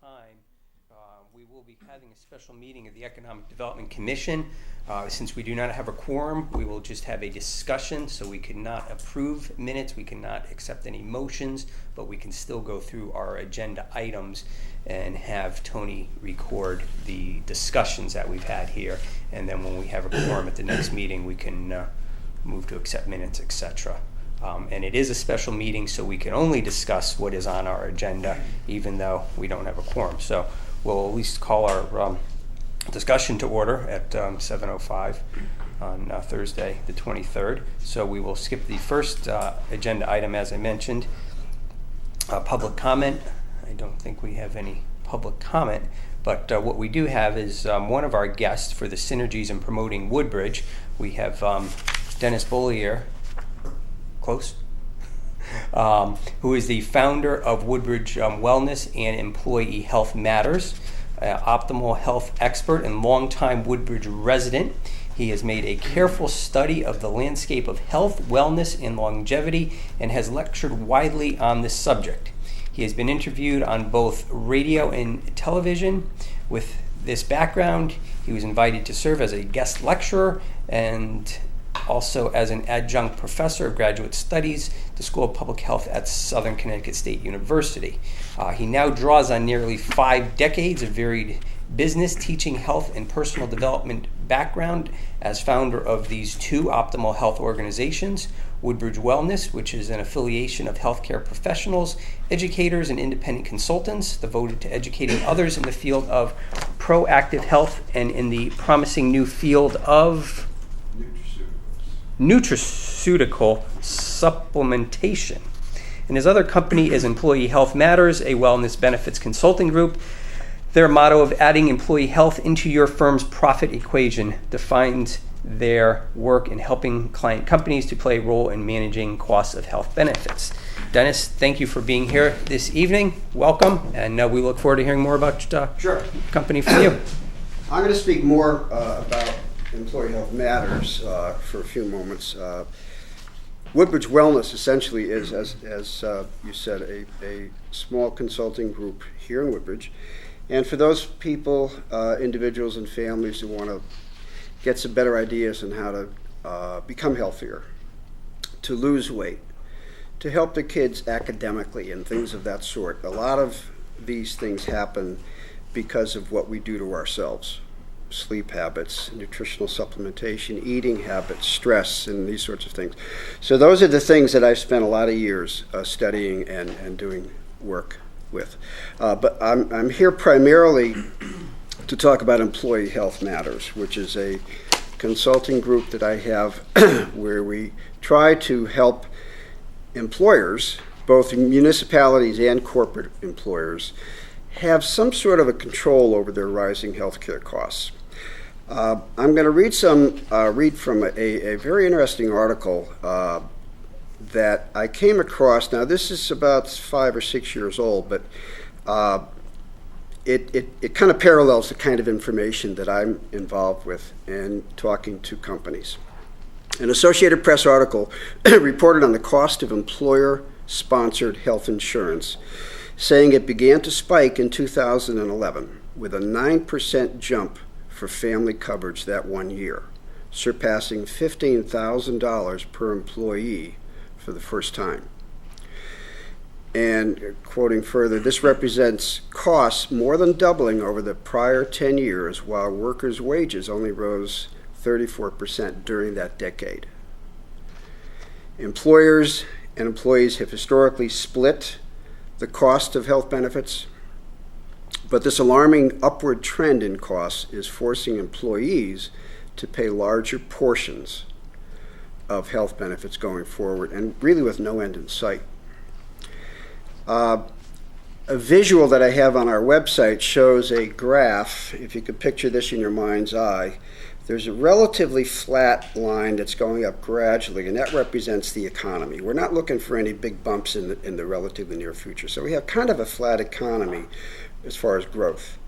time, we will be having a special meeting of the Economic Development Commission. Since we do not have a quorum, we will just have a discussion, so we cannot approve minutes, we cannot accept any motions, but we can still go through our agenda items and have Tony record the discussions that we've had here. And then when we have a quorum at the next meeting, we can move to accept minutes, etc. And it is a special meeting, so we can only discuss what is on our agenda, even though we don't have a quorum. So we'll at least call our discussion to order at 7:05 on Thursday, the 23rd. So we will skip the first agenda item, as I mentioned, public comment. I don't think we have any public comment, but what we do have is one of our guests for the Synergies in Promoting Woodbridge. We have Dennis Bollier, close, who is the founder of Woodbridge Wellness and Employee Health Matters, optimal health expert and longtime Woodbridge resident. He has made a careful study of the landscape of health, wellness, and longevity and has lectured widely on this subject. He has been interviewed on both radio and television. With this background, he was invited to serve as a guest lecturer and also as an adjunct professor of graduate studies at the School of Public Health at Southern Connecticut State University. He now draws on nearly 5 decades of varied business, teaching, health, and personal development background as founder of these 2 optimal health organizations, Woodbridge Wellness, which is an affiliation of healthcare professionals, educators, and independent consultants devoted to educating others in the field of proactive health and in the promising new field of nutraceutical supplementation. And his other company is Employee Health Matters, a wellness benefits consulting group. Their motto of adding employee health into your firm's profit equation defines their work in helping client companies to play a role in managing costs of health benefits. Dennis, thank you for being here this evening. Welcome, and we look forward to hearing more about company from you. I'm going to speak more about Employee Health Matters for a few moments. Woodbridge Wellness essentially is, as you said, a small consulting group here in Woodbridge. And for those people, individuals and families who want to get some better ideas on how to become healthier, to lose weight, to help their kids academically and things of that sort. A lot of these things happen because of what we do to ourselves. Sleep habits, nutritional supplementation, eating habits, stress, and these sorts of things. So those are the things that I've spent a lot of years studying and doing work with. But I'm here primarily to talk about Employee Health Matters, which is a consulting group that I have where we try to help employers, both municipalities and corporate employers, have some sort of a control over their rising healthcare costs. I'm going to read from a very interesting article that I came across. Now, this is about 5 or 6 years old, but it kind of parallels the kind of information that I'm involved with in talking to companies. An Associated Press article reported on the cost of employer-sponsored health insurance, saying it began to spike in 2011 with a 9% jump for family coverage that one year, surpassing $15,000 per employee for the first time. And quoting further, this represents costs more than doubling over the prior 10 years, while workers' wages only rose 34% during that decade. Employers and employees have historically split the cost of health benefits, but this alarming upward trend in costs is forcing employees to pay larger portions of health benefits going forward, and really with no end in sight. A visual that I have on our website shows a graph. If you could picture this in your mind's eye, there's a relatively flat line that's going up gradually, and that represents the economy. We're not looking for any big bumps in the relatively near future. So we have kind of a flat economy as far as growth.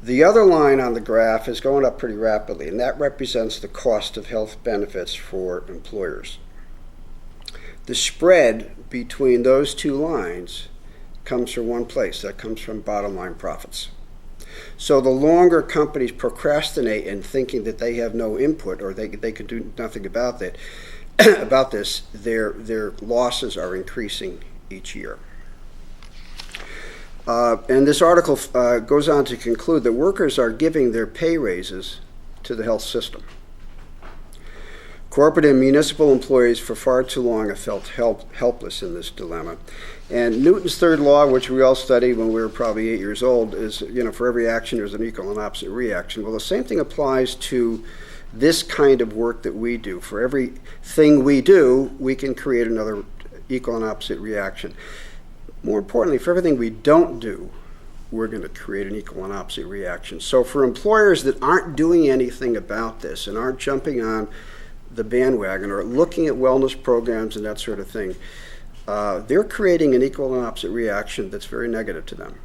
The other line on the graph is going up pretty rapidly, and that represents the cost of health benefits for employers. The spread between those two lines comes from one place. That comes from bottom line profits. So the longer companies procrastinate in thinking that they have no input or they can do nothing about that, about this, their losses are increasing each year. And this article goes on to conclude that workers are giving their pay raises to the health system. Corporate and municipal employees for far too long have felt helpless in this dilemma. And Newton's third law, which we all studied when we were probably 8 years old, is, for every action there's an equal and opposite reaction. Well, the same thing applies to this kind of work that we do. For everything we do, we can create another equal and opposite reaction. More importantly, for everything we don't do, we're going to create an equal and opposite reaction. So for employers that aren't doing anything about this and aren't jumping on the bandwagon or looking at wellness programs and that sort of thing, they're creating an equal and opposite reaction that's very negative to them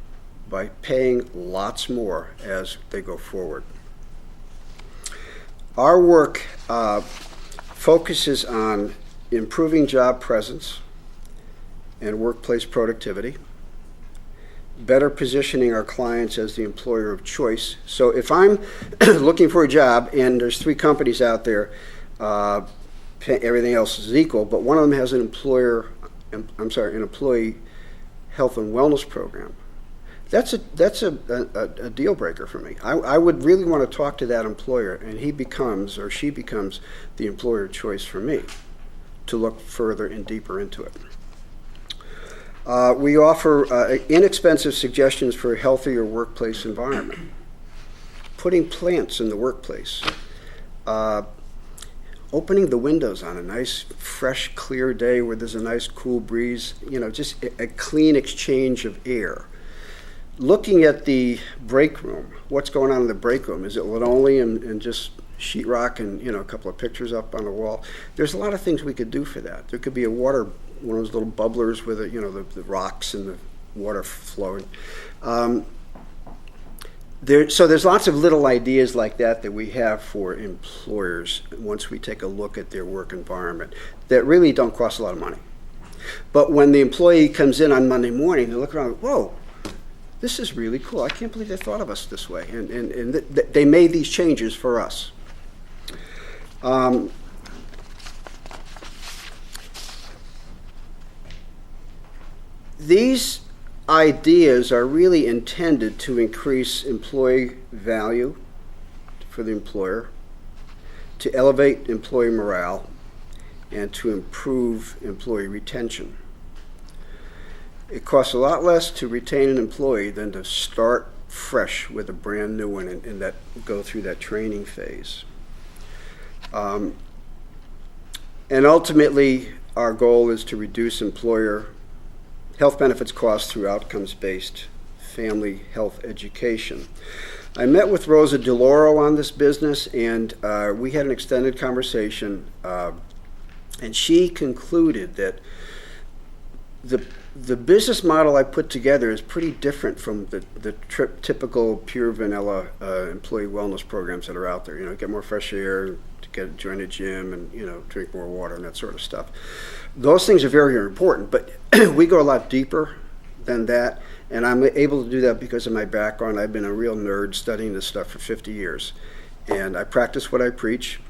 by paying lots more as they go forward. Our work focuses on improving job presence and workplace productivity, better positioning our clients as the employer of choice. So if I'm looking for a job and there's 3 companies out there, everything else is equal, but one of them has an employee health and wellness program, that's a deal breaker for me. I would really want to talk to that employer, and he becomes or she becomes the employer of choice for me to look further and deeper into it. We offer inexpensive suggestions for a healthier workplace environment. Putting plants in the workplace. Opening the windows on a nice, fresh, clear day where there's a nice, cool breeze. Just a clean exchange of air. Looking at the break room. What's going on in the break room? Is it linoleum and just sheetrock and a couple of pictures up on the wall? There's a lot of things we could do for that. There could be one of those little bubblers with the rocks and the water flowing. So there's lots of little ideas like that we have for employers once we take a look at their work environment that really don't cost a lot of money. But when the employee comes in on Monday morning, they look around, whoa, this is really cool. I can't believe they thought of us this way. And they made these changes for us. These ideas are really intended to increase employee value for the employer, to elevate employee morale, and to improve employee retention. It costs a lot less to retain an employee than to start fresh with a brand new one and that go through that training phase. And ultimately, our goal is to reduce employer health benefits costs through outcomes-based family health education. I met with Rosa DeLauro on this business, and we had an extended conversation, and she concluded that the business model I put together is pretty different from the typical pure vanilla employee wellness programs that are out there. Get more fresh air, join a gym, and drink more water and that sort of stuff. Those things are very, very important, but we go a lot deeper than that, and I'm able to do that because of my background. I've been a real nerd studying this stuff for 50 years, and I practice what I preach.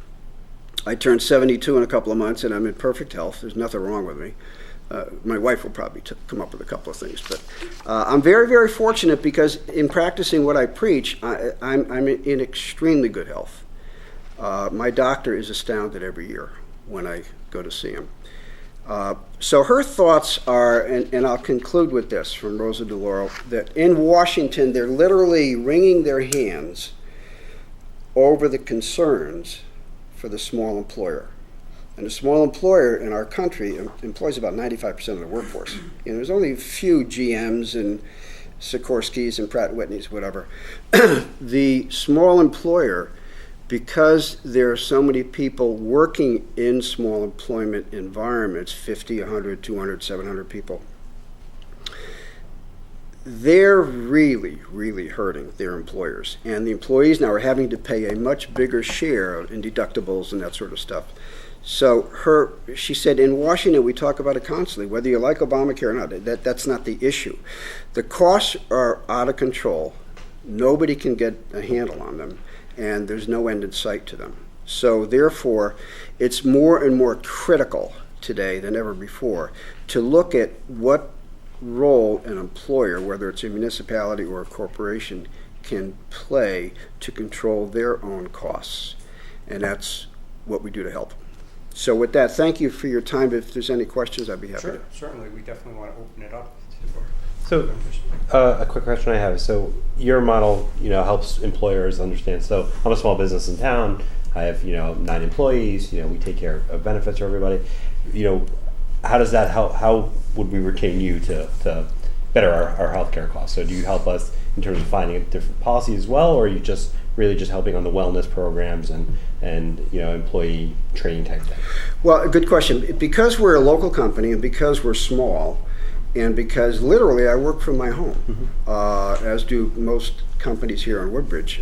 I turned 72 in a couple of months, and I'm in perfect health. There's nothing wrong with me. My wife will probably come up with a couple of things, but I'm very, very fortunate because in practicing what I preach, I'm in extremely good health. My doctor is astounded every year when I go to see him. So her thoughts are, and I'll conclude with this from Rosa DeLauro, that in Washington they're literally wringing their hands over the concerns for the small employer. And the small employer in our country employs about 95% of the workforce. There's only a few GMs and Sikorskis and Pratt & Whitneys, whatever. The small employer, because there are so many people working in small employment environments, 50, 100, 200, 700 people, they're really, really hurting their employers. And the employees now are having to pay a much bigger share in deductibles and that sort of stuff. So she said, in Washington, we talk about it constantly, whether you like Obamacare or not. That's not the issue. The costs are out of control. Nobody can get a handle on them, and there's no end in sight to them. So therefore, it's more and more critical today than ever before to look at what role an employer, whether it's a municipality or a corporation, can play to control their own costs. And that's what we do to help. So with that, thank you for your time. If there's any questions, I'd be happy Sure, to. certainly. We definitely want to open it up to So, a quick question I have. So, your model, helps employers understand. So, I'm a small business in town. I have, 9 employees. We take care of benefits for everybody. How does that help? How would we retain you to better our healthcare costs? So, do you help us in terms of finding a different policy as well, or are you just really just helping on the wellness programs and employee training type thing? Well, a good question. Because we're a local company and because we're small, and because literally I work from my home, as do most companies here in Woodbridge.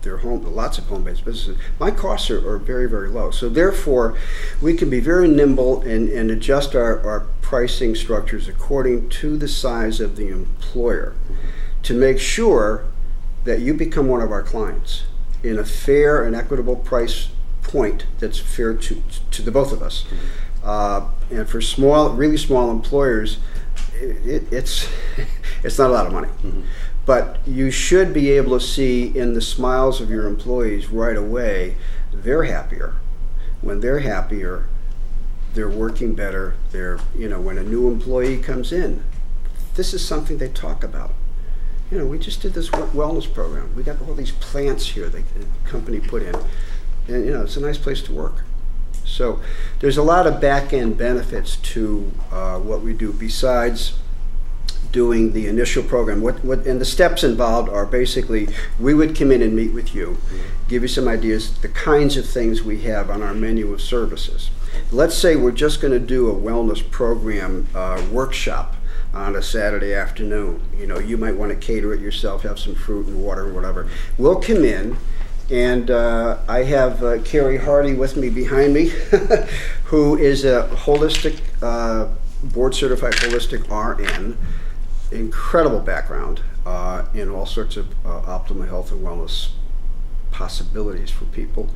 They're lots of home-based businesses. My costs are very, very low. So therefore, we can be very nimble and adjust our pricing structures according to the size of the employer to make sure that you become one of our clients in a fair and equitable price point that's fair to the both of us. And for really small employers, it's not a lot of money. But you should be able to see in the smiles of your employees right away, they're happier. When they're happier, they're working better. When a new employee comes in, this is something they talk about. We just did this wellness program. We got all these plants here the company put in. And, it's a nice place to work. So there's a lot of back-end benefits to what we do besides doing the initial program. And the steps involved are basically, we would come in and meet with you, give you some ideas, the kinds of things we have on our menu of services. Let's say we're just going to do a wellness program workshop on a Saturday afternoon. You might want to cater it yourself, have some fruit and water or whatever. We'll come in, and I have Carrie Hardy with me behind me, who is a holistic, board-certified holistic RN, incredible background in all sorts of optimal health and wellness possibilities for people.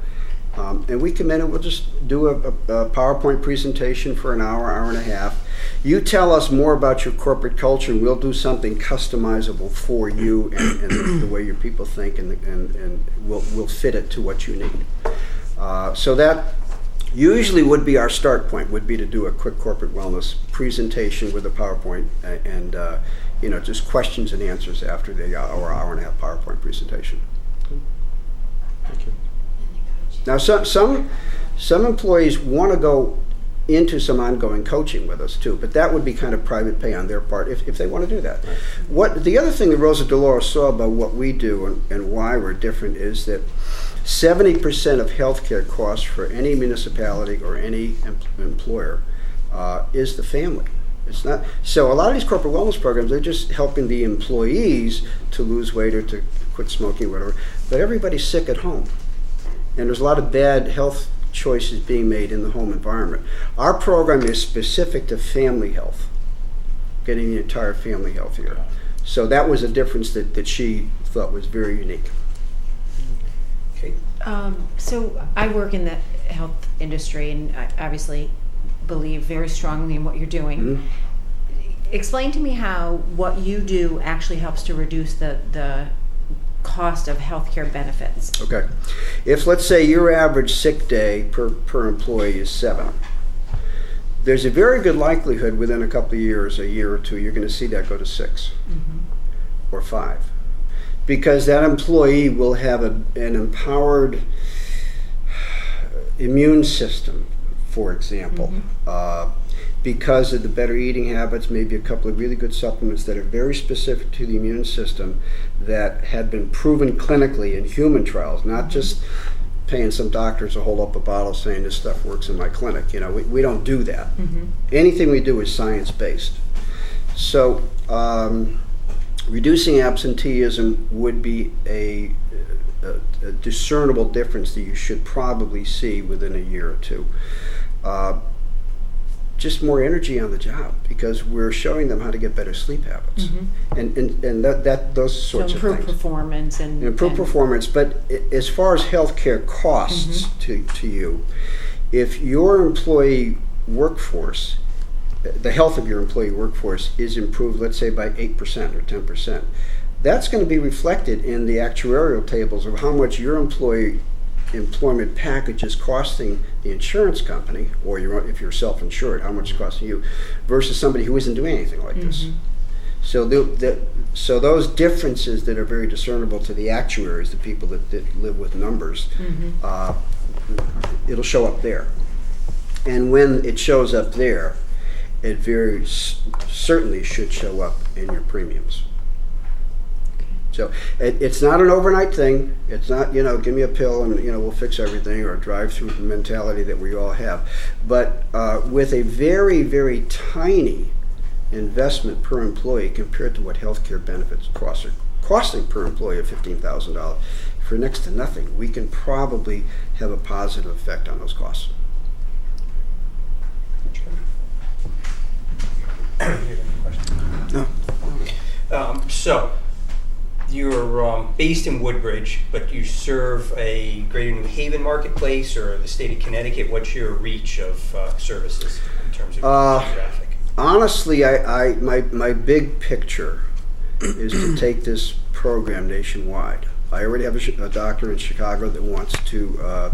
And we come in and we'll just do a PowerPoint presentation for an hour and a half. You tell us more about your corporate culture, and we'll do something customizable for you and the way your people think, and we'll fit it to what you need. So that usually would be our start point, would be to do a quick corporate wellness presentation with a PowerPoint and just questions and answers after the hour and a half PowerPoint presentation. Thank you. Now, some employees want to go into some ongoing coaching with us too, but that would be kind of private pay on their part if they want to do that. The other thing that Rosa DeLauro saw about what we do and why we're different is that 70% of healthcare costs for any municipality or any employer is the family. It's not. So a lot of these corporate wellness programs, they're just helping the employees to lose weight or to quit smoking or whatever, but everybody's sick at home. And there's a lot of bad health choices being made in the home environment. Our program is specific to family health, getting the entire family healthier. So that was a difference that she thought was very unique. Okay. So I work in the health industry, and I obviously believe very strongly in what you're doing. Mm-hmm. Explain to me how what you do actually helps to reduce the cost of healthcare benefits. Okay. If, let's say, your average sick day per employee is 7, there's a very good likelihood within a couple of years, a year or two, you're going to see that go to 6 or 5. Because that employee will have an empowered immune system, for example. Because of the better eating habits, maybe a couple of really good supplements that are very specific to the immune system that had been proven clinically in human trials, not just paying some doctors to hold up a bottle saying this stuff works in my clinic. We don't do that. Anything we do is science-based. So reducing absenteeism would be a a discernible difference that you should probably see within a year or two. Just more energy on the job, because we're showing them how to get better sleep habits, and that those sorts of improve things. performance and Improve performance. But as far as healthcare costs to you, if your employee workforce, the health of your employee workforce is improved, let's say by 8% or 10%, that's going to be reflected in the actuarial tables of how much your employment package is costing the insurance company, or if you're self-insured, how much it's costing you, versus somebody who isn't doing anything like this. So so those differences that are very discernible to the actuaries, the people that live with numbers, it'll show up there. And when it shows up there, it very certainly should show up in your premiums. So it's not an overnight thing. It's not, give me a pill and, we'll fix everything, or a drive-through mentality that we all have. But with a very, very tiny investment per employee compared to what healthcare benefits costs are costing per employee of $15,000, for next to nothing, we can probably have a positive effect on those costs. No. So you're based in Woodbridge, but you serve a greater New Haven marketplace or the state of Connecticut. What's your reach of services in terms of geographic? Honestly, my big picture is to take this program nationwide. I already have a doctor in Chicago that wants to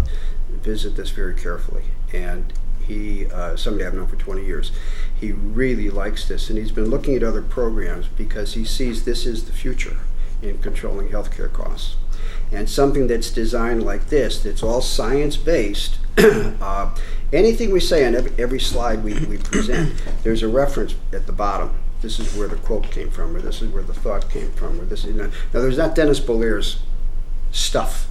visit this very carefully, and he, somebody I've known for 20 years, he really likes this, and he's been looking at other programs because he sees this is the future in controlling healthcare costs. And something that's designed like this, that's all science-based, anything we say on every slide we present, there's a reference at the bottom. This is where the quote came from, or this is where the thought came from, or this is, now there's not Dennis Bollier's stuff.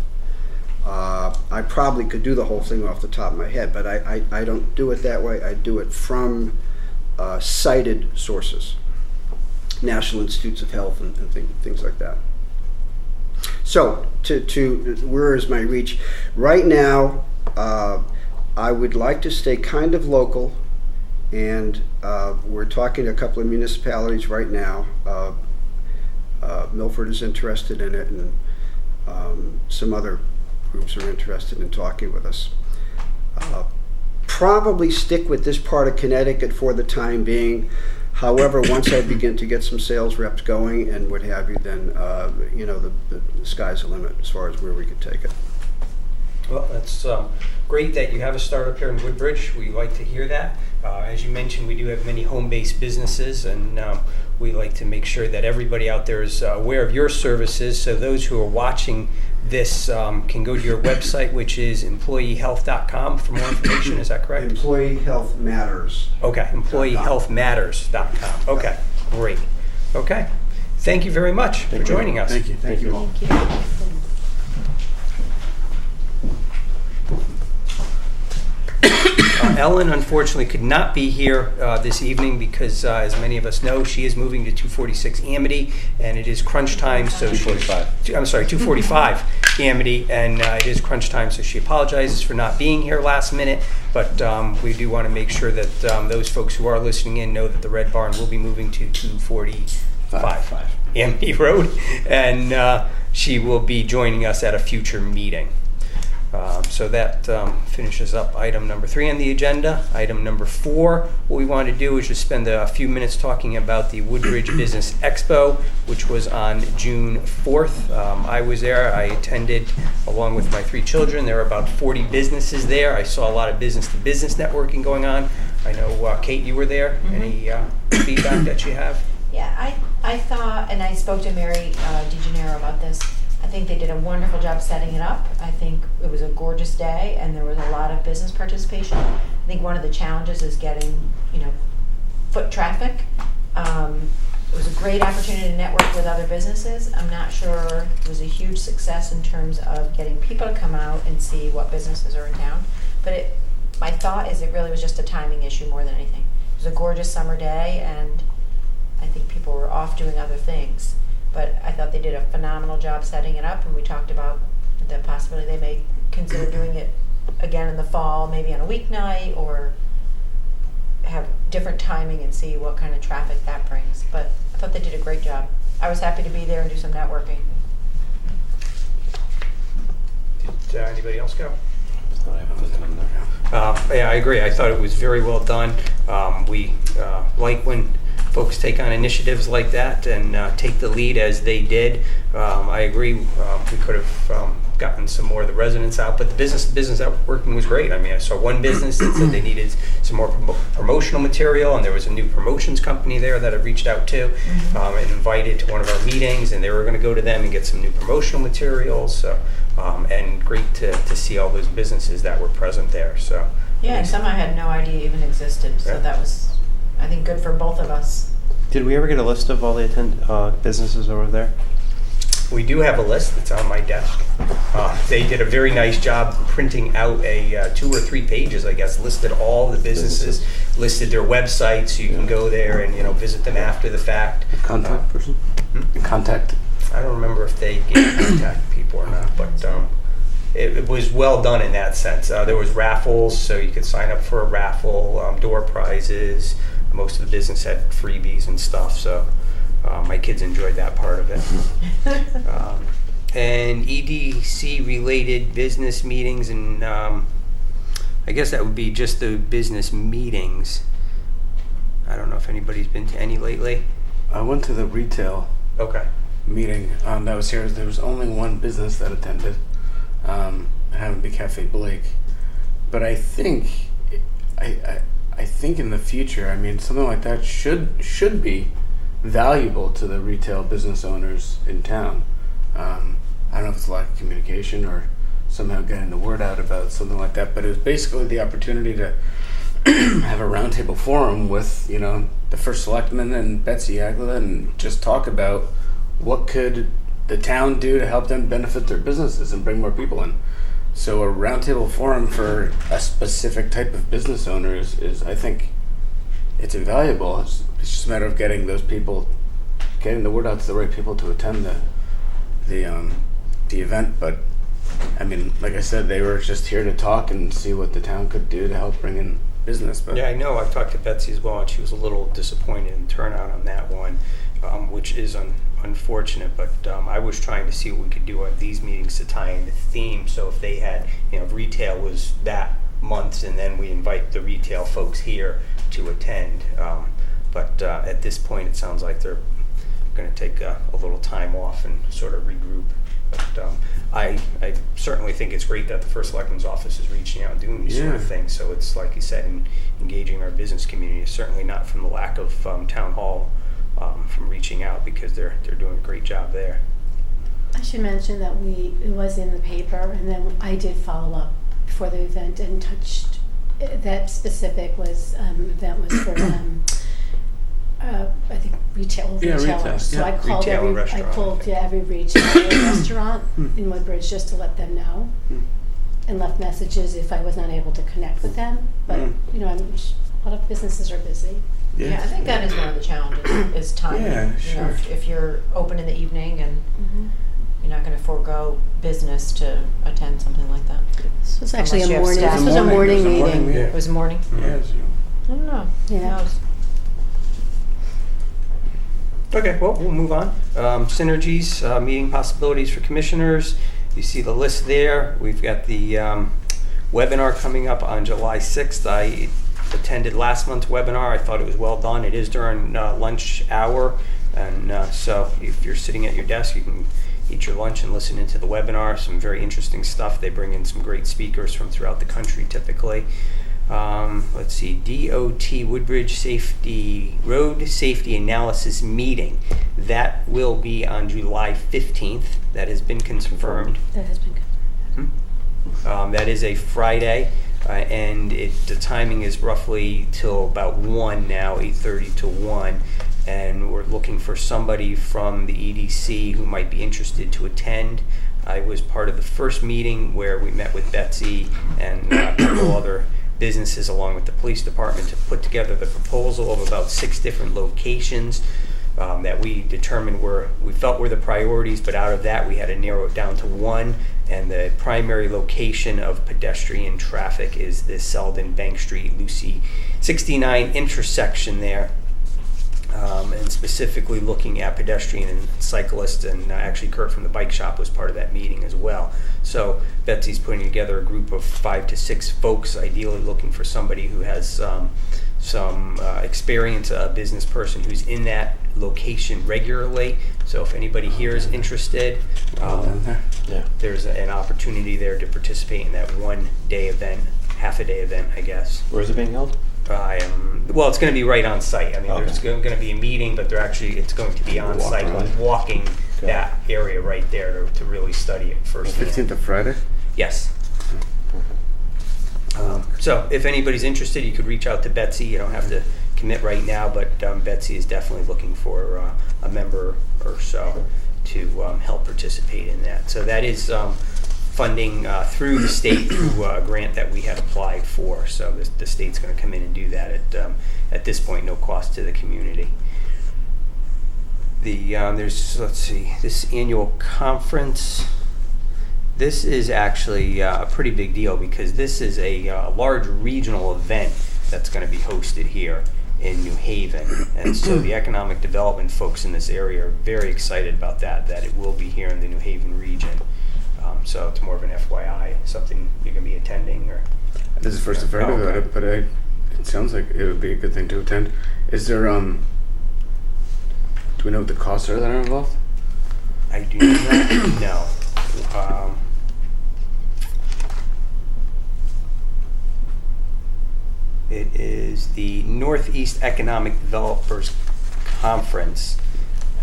I probably could do the whole thing off the top of my head, but I don't do it that way. I do it from cited sources, National Institutes of Health and things like that. So, to where is my reach? Right now, I would like to stay kind of local, and we're talking to a couple of municipalities right now. Milford is interested in it, and some other groups are interested in talking with us. Probably stick with this part of Connecticut for the time being. However, once I begin to get some sales reps going and what have you, then the sky's the limit as far as where we could take it. Well, that's great that you have a startup here in Woodbridge. We like to hear that. As you mentioned, we do have many home-based businesses, and we like to make sure that everybody out there is aware of your services. So those who are watching this can go to your website, which is employeehealth.com for more information. Is that correct? Employee Health Matters. Okay, employeehealthmatters.com. Okay, great. Okay, thank you very much for joining us. Thank you. Thank you all. Thank you. Ellen, unfortunately, could not be here this evening because, as many of us know, she is moving to 246 Amity, and it is crunch time. So 245. I'm sorry, 245 Amity, and it is crunch time. So she apologizes for not being here last minute, but we do want to make sure that those folks who are listening in know that the Red Barn will be moving to 245 Amity Road, and she will be joining us at a future meeting. So that finishes up item number 3 on the agenda. Item number 4, what we want to do is just spend a few minutes talking about the Woodbridge Business Expo, which was on June 4th. I was there. I attended along with my 3 children. There were about 40 businesses there. I saw a lot of business-to-business networking going on. I know, Kate, you were there. Any feedback that you have? Yeah, I thought, and I spoke to Mary DeGennaro about this, I think they did a wonderful job setting it up. I think it was a gorgeous day, and there was a lot of business participation. I think one of the challenges is getting, foot traffic. It was a great opportunity to network with other businesses. I'm not sure it was a huge success in terms of getting people to come out and see what businesses are in town. But my thought is it really was just a timing issue more than anything. It was a gorgeous summer day, and I think people were off doing other things. But I thought they did a phenomenal job setting it up, and we talked about the possibility they may consider doing it again in the fall, maybe on a weeknight, or have different timing and see what kind of traffic that brings. But I thought they did a great job. I was happy to be there and do some networking. Did anybody else go? Yeah, I agree. I thought it was very well done. We like when folks take on initiatives like that and take the lead as they did. I agree. We could have gotten some more of the residents out, but the business networking was great. I mean, I saw one business that said they needed some more promotional material, and there was a new promotions company there that I reached out to and invited to one of our meetings, and they were going to go to them and get some new promotional materials. So, and great to see all those businesses that were present there. So Yeah, and some I had no idea even existed. So that was, I think, good for both of us. Did we ever get a list of all the businesses over there? we do have a list that's on my desk. They did a very nice job printing out a 2 or 3 pages, I guess, listed all the businesses, listed their websites, so you can go there and visit them after the fact. Contact person? Contact? I don't remember if they gave contact people or not, but it was well done in that sense. There was raffles, so you could sign up for a raffle, door prizes. Most of the business had freebies and stuff, so my kids enjoyed that part of it. And EDC-related business meetings, and I guess that would be just the business meetings. I don't know if anybody's been to any lately. I went to the retail meeting that was here. There was only one business that attended. It happened to be Cafe Blake. But I think I think in the future, I mean, something like that should be valuable to the retail business owners in town. I don't know if it's lack of communication or somehow getting the word out about something like that, but it was basically the opportunity to have a roundtable forum with, the first selectman and Betsy Aguila and just talk about what could the town do to help them benefit their businesses and bring more people in. So a roundtable forum for a specific type of business owner is I think, it's invaluable. It's just a matter of getting those people, getting the word out to the right people to attend the event. But I mean, like I said, they were just here to talk and see what the town could do to help bring in business. But yeah, I know. I've talked to Betsy as well, and she was a little disappointed in turnout on that one, which is unfortunate. But I was trying to see what we could do on these meetings to tie in the theme. So if they had, retail was that month, and then we invite the retail folks here to attend. But at this point, it sounds like they're going to take a little time off and sort of regroup. But I certainly think it's great that the First Selectman's Office is reaching out and doing these sort of things. So it's, like you said, engaging our business community. Certainly not from the lack of town hall from reaching out, because they're doing a great job there. I should mention that it was in the paper, and then I did follow up before the event and touched that specific event was for I think retailer. So I called every retail restaurant in Woodbridge just to let them know, and left messages if I was not able to connect with them. But a lot of businesses are busy. Yeah, I think that is one of the challenges, is timing. Yeah, sure. If you're open in the evening and you're not going to forego business to attend something like that. So it's actually Unless you have morning. staff. This was a morning meeting. Yeah. It was morning? Yes. I don't know. Who Yeah. knows? Okay, well, we'll move on. Synergies, meeting possibilities for commissioners. You see the list there. We've got the webinar coming up on July 6th. I attended last month's webinar. I thought it was well done. It is during lunch hour, and so if you're sitting at your desk, you can eat your lunch and listen into the webinar. Some very interesting stuff. They bring in some great speakers from throughout the country typically. Let's see, DOT Woodbridge Road Safety Analysis Meeting. That will be on July 15th. That has been confirmed. That has been confirmed. That is a Friday, and the timing is roughly till about 1 now, 8:30 to 1. And we're looking for somebody from the EDC who might be interested to attend. I was part of the first meeting where we met with Betsy and a couple other businesses along with the police department to put together the proposal of about 6 different locations that we determined we felt were the priorities, but out of that we had to narrow it down to one, and the primary location of pedestrian traffic is the Selden Bank Street Lucy 69 intersection there, and specifically looking at pedestrian and cyclists, and actually Kurt from the bike shop was part of that meeting as well. So Betsy's putting together a group of 5 to 6 folks, ideally looking for somebody who has some experience, a business person who's in that location regularly. So if anybody here is interested, there's an opportunity there to participate in that 1-day event, half-a-day event, I guess. Where is it being held? Well, it's going to be right on site. I mean, there's going to be a meeting, but it's going to be on site, walking that area right there to really study it first. 15th of Friday? Yes. So if anybody's interested, you could reach out to Betsy. You don't have to commit right now, but Betsy is definitely looking for a member or so to help participate in that. So that is funding through the state through a grant that we had applied for. So the state's going to come in and do that at this point, no cost to the community. There's, let's see, this annual conference. This is actually a pretty big deal because this is a large regional event that's going to be hosted here in New Haven. And so the economic development folks in this area are very excited about that it will be here in the New Haven region. So it's more of an FYI, something you're going to be attending. Or This is the first I've heard about it, but it sounds like it would be a good thing to attend. Is there, do we know what the costs are that are involved? I do not know. It is the Northeast Economic Developers Conference.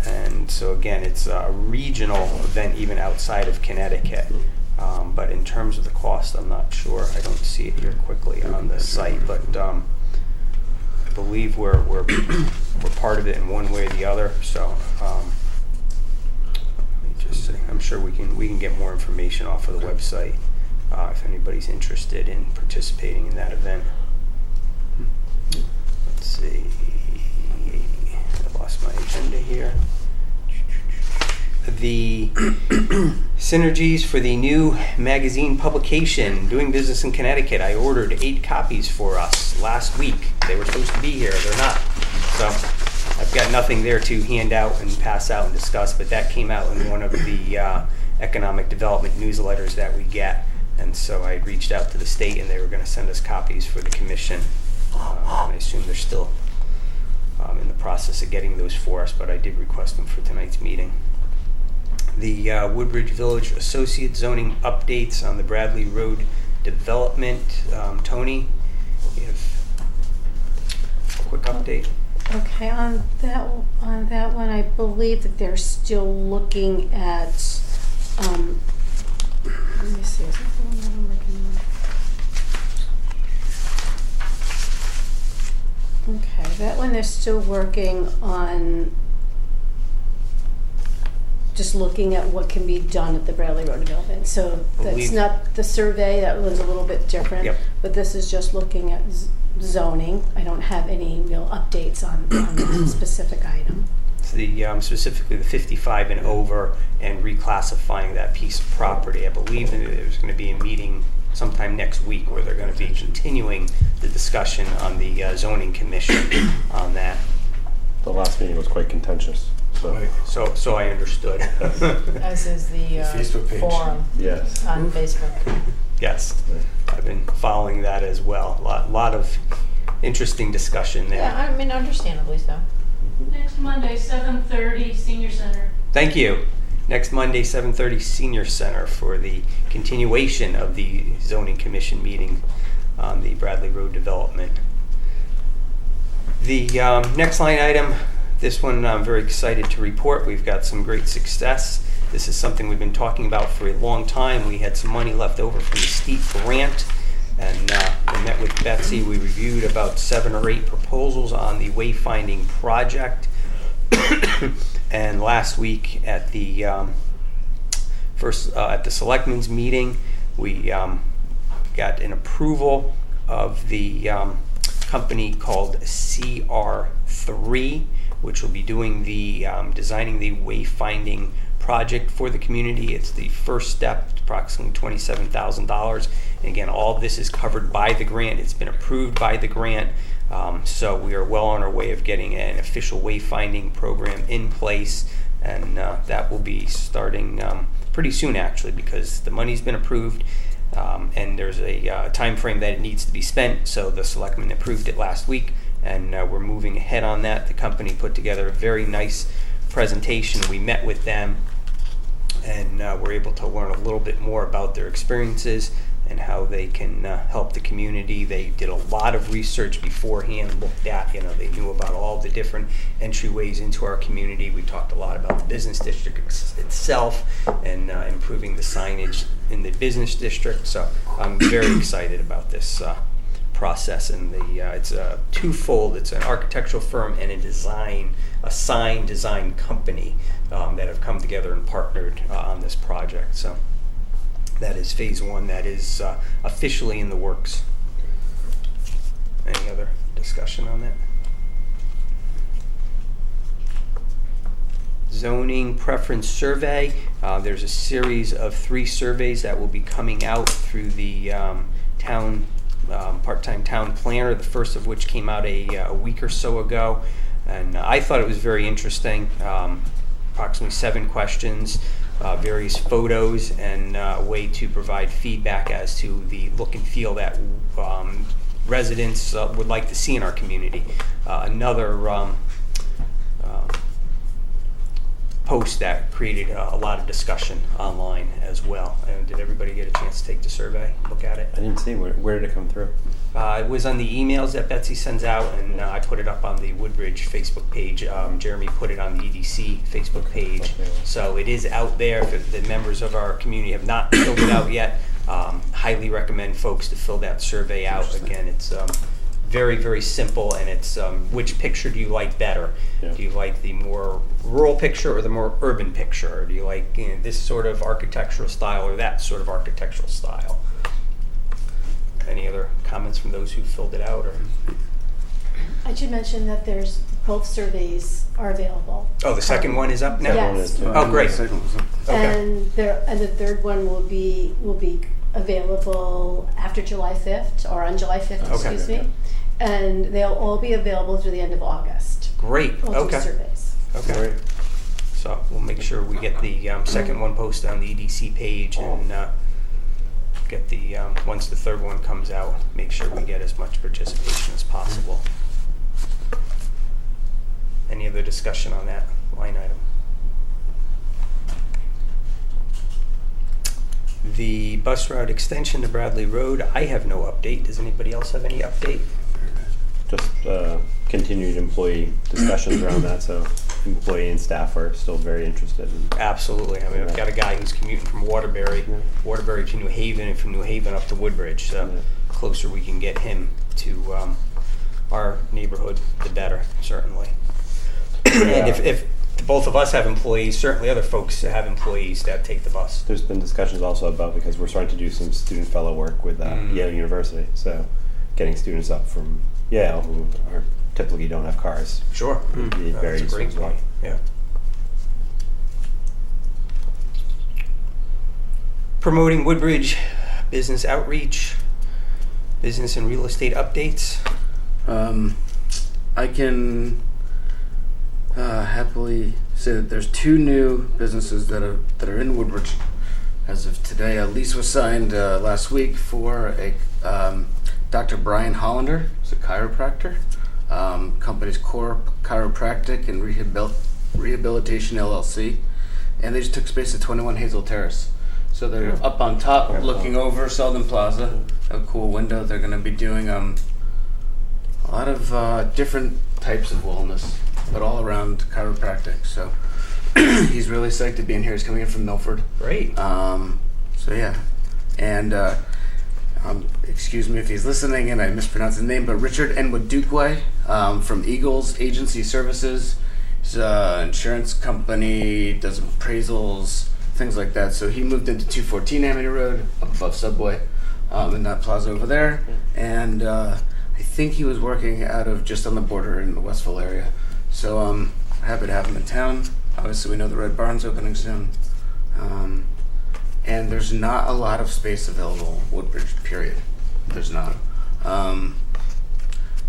And so again, it's a regional event even outside of Connecticut. But in terms of the cost, I'm not sure. I don't see it here quickly on the site, but I believe we're part of it in one way or the other. So let me just see. I'm sure we can get more information off of the website if anybody's interested in participating in that event. Let's see. I lost my agenda here. The synergies for the new magazine publication, Doing Business in Connecticut. I ordered 8 copies for us last week. They were supposed to be here. They're not. So I've got nothing there to hand out and pass out and discuss, but that came out in one of the economic development newsletters that we get. And so I reached out to the state, and they were going to send us copies for the commission. I assume they're still in the process of getting those for us, but I did request them for tonight's meeting. The Woodbridge Village Associate Zoning updates on the Bradley Road development. Tony, you have a quick update? Okay, on that one, I believe that they're still looking at, let me see, is that the one that I'm working on? Okay, that one they're still working on just looking at what can be done at the Bradley Road development. So that's not the survey, that was a little bit different. Yep. But this is just looking at zoning. I don't have any real updates on that specific item. It's the specifically the 55 and over and reclassifying that piece of property. I believe there's going to be a meeting sometime next week where they're going to be continuing the discussion on the zoning commission on that. The last meeting was quite contentious. So I understood. As is the Facebook page. forum Yes. on Facebook. Yes, I've been following that as well. A lot of interesting discussion there. Yeah, I mean, understandably so. Next Monday, 7:30, Senior Center. Thank you. Next Monday, 7:30, Senior Center for the continuation of the Zoning Commission meeting on the Bradley Road development. The next line item, this one I'm very excited to report. We've got some great success. This is something we've been talking about for a long time. We had some money left over from the STEEP grant, and we met with Betsy. We reviewed about 7 or 8 proposals on the wayfinding project. And last week at the at the selectmen's meeting, we got an approval of the company called CR3 which will be doing the designing the wayfinding project for the community. It's the first step, approximately $27,000. And again, all of this is covered by the grant. It's been approved by the grant. So we are well on our way of getting an official wayfinding program in place, and that will be starting pretty soon, actually, because the money's been approved, and there's a time frame that it needs to be spent. So the selectmen approved it last week, and we're moving ahead on that. The company put together a very nice presentation. We met with them, and we're able to learn a little bit more about their experiences and how they can help the community. They did a lot of research beforehand, looked at, they knew about all the different entryways into our community. We talked a lot about the business district itself and improving the signage in the business district. So I'm very excited about this process, and it's twofold. It's an architectural firm and a sign design company that have come together and partnered on this project. So that is phase one. That is officially in the works. Any other discussion on that? Zoning preference survey. There's a series of 3 surveys that will be coming out through the town part-time town planner, the first of which came out a week or so ago. And I thought it was very interesting. Approximately 7 questions, various photos, and a way to provide feedback as to the look and feel that residents would like to see in our community. Another post that created a lot of discussion online as well. And did everybody get a chance to take the survey, look at it? I didn't see where did it come through? It was on the emails that Betsy sends out, and I put it up on the Woodbridge Facebook page. Jeremy put it on the EDC Facebook page. Okay. So it is out there. If the members of our community have not filled it out yet, highly recommend folks to fill that survey out. Again, it's very, very simple, and it's which picture do you like better? Yeah. Do you like the more rural picture or the more urban picture? Or do you like this sort of architectural style or that sort of architectural style? Any other comments from those who filled it out? Or I should mention that there's both surveys are available. Oh, the second one is up now? Yes. Oh, great. Okay. And the third one will be available after July 5th, or on July 5th, excuse me. And they'll all be available through the end of August. Great. All 2 surveys. Okay. Great. So we'll make sure we get the second one posted on the EDC page, and get the once the third one comes out, make sure we get as much participation as possible. Any other discussion on that line item? The bus route extension to Bradley Road, I have no update. Does anybody else have any update? Just continued employee discussions around that, so employee and staff are still very interested. Absolutely. I mean, I've got a guy who's commuting from Waterbury to New Haven, and from New Haven up to Woodbridge. So the closer we can get him to our neighborhood, the better, certainly. And if both of us have employees, certainly other folks have employees that take the bus. There's been discussions also about, because we're starting to do some student fellow work with Yale University, so getting students up from Yale who typically don't have cars. Sure. Very that's a great point. Yeah. Promoting Woodbridge business outreach, business and real estate updates. I can happily say that there's 2 new businesses that are in Woodbridge as of today. A lease was signed last week for a Dr. Brian Hollander, who's a chiropractor. Company's Core Chiropractic and Rehabilitation LLC, and they just took space at 21 Hazel Terrace. So they're up on top, looking over Selden Plaza. A cool window. They're going to be doing a lot of different types of wellness, but all around chiropractic. So he's really psyched to be in here. He's coming in from Milford. Great. So yeah, and excuse me if he's listening and I mispronounce his name, but Richard Enwood Dukeway from Eagles Agency Services. He's an insurance company, does appraisals, things like that. So he moved into 214 Amity Road, up above Subway, in that plaza over there. And I think he was working out of just on the border in the Westville area. So happy to have them in town. Obviously, we know the Red Barn's opening soon. And there's not a lot of space available in Woodbridge, period. There's not.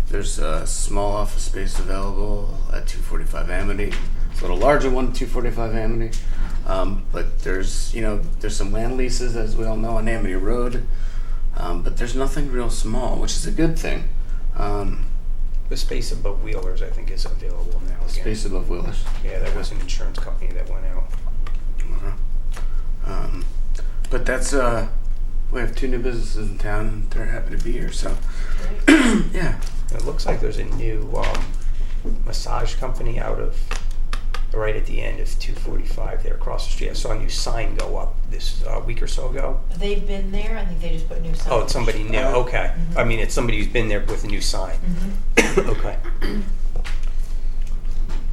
There's a small office space available at 245 Amity. It's a little larger one, 245 Amity. But there's some land leases, as we all know, on Amity Road. But there's nothing real small, which is a good thing. The space above Wheelers, I think, is available now. Again. Space above Wheelers. Yeah, that was an insurance company that went out. But that's we have 2 new businesses in town, and they're happy to be here. So, yeah. It looks like there's a new massage company out of right at the end of 245 there across the street. I saw a new sign go up this week or so ago. They've been there. I think they just put new signs. Oh, it's somebody new. Okay. Mm-hmm. I mean, it's somebody who's been there with a new sign. Mm-hmm. Okay.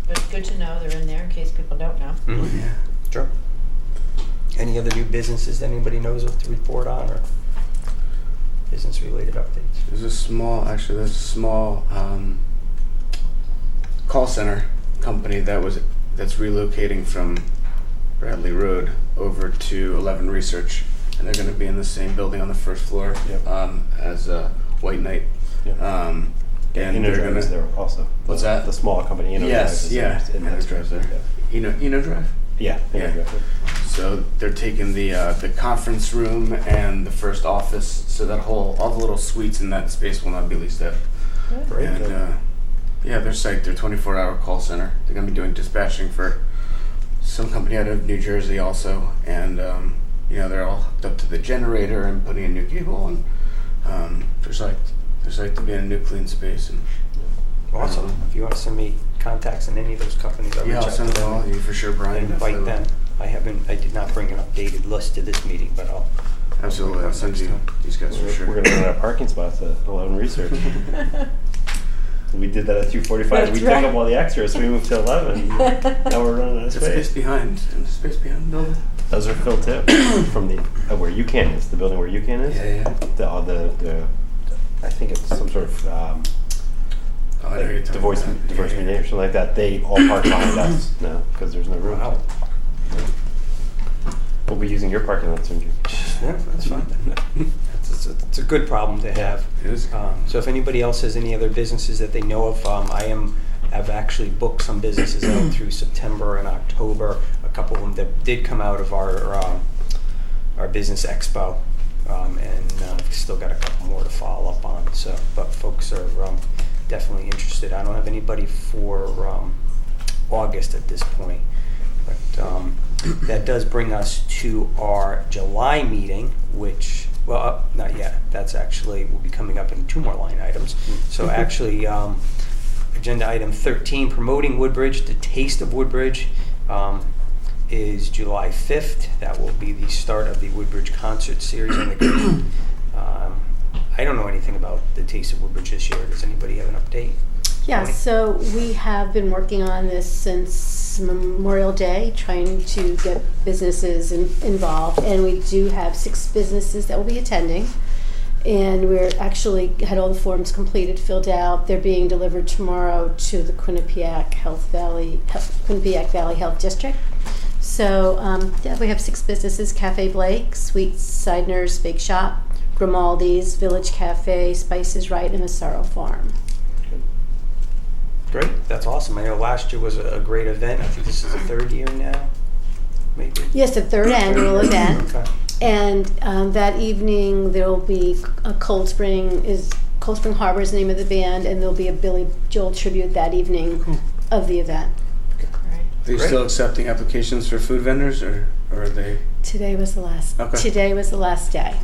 But it's good to know they're in there in case people don't know. Mm-hmm. Yeah. Sure. Any other new businesses that anybody knows of to report on, or business-related updates? There's a small call center company that's relocating from Bradley Road over to 11 Research, and they're going to be in the same building on the first floor as White Knight. Yep. And they're going to there also. What's that? The small company. Yes, yeah. InnoDrive there. InnoDrive. Yeah. So they're taking the conference room and the first office. So all the little suites in that space will not be leased out. Great. And their 24-hour call center. They're going to be doing dispatching for some company out of New Jersey also, and they're all hooked up to the generator and putting in new cable, and they're psyched to be in a new clean space. And Awesome. If you want to send me contacts on any of those companies, I'll reach out I'll send to them all them. you for sure, Brian. And invite them. I did not bring an updated list to this meeting, but I'll. Absolutely, I'll send you these guys for sure. We're going to run out of parking spots at 11 Research. We did that at 245. That's We right. took up all the extras. We moved to 11. Now we're running out of There's space space. behind. And the space behind the building. Those are filled too. From the where UCAN is, the building where UCAN is. Yeah. The I think it's some sort of I know you're talking divorce about. meeting or something like that. They all park behind us now because there's no room. Wow. We'll be using your parking lot soon, Jim. Yeah, that's fine. It's a good problem to have. It is. So if anybody else has any other businesses that they know of, I've actually booked some businesses out through September and October. A couple of them that did come out of our business expo, and I've still got a couple more to follow up on. So, but folks are definitely interested. I don't have anybody for August at this point, but that does bring us to our July meeting, which. Well, not yet. That's actually, will be coming up in 2 more line items. So actually, agenda item 13, promoting Woodbridge, the Taste of Woodbridge, is July 5th. That will be the start of the Woodbridge concert series on the green. I don't know anything about the Taste of Woodbridge this year. Does anybody have an update? Yeah, Tony? so we have been working on this since Memorial Day, trying to get businesses involved, and we do have 6 businesses that will be attending, and we're actually had all the forms completed, filled out. They're being delivered tomorrow to the Quinnipiac Valley Health District. So we have 6 businesses: Cafe Blake, Sweet Sidner's Bake Shop, Grimaldi's, Village Cafe, Spices Right, and Massaro Farm. Great, that's awesome. I know last year was a great event. I think this is the 3rd year now, maybe. Yes, the 3rd annual event. Okay. And that evening there will be a Cold Spring Harbor is the name of the band, and there'll be a Billy Joel tribute that evening of the event. Right. Are you Great. still accepting applications for food vendors, or are they? Today was the last. Okay. Today was the last day,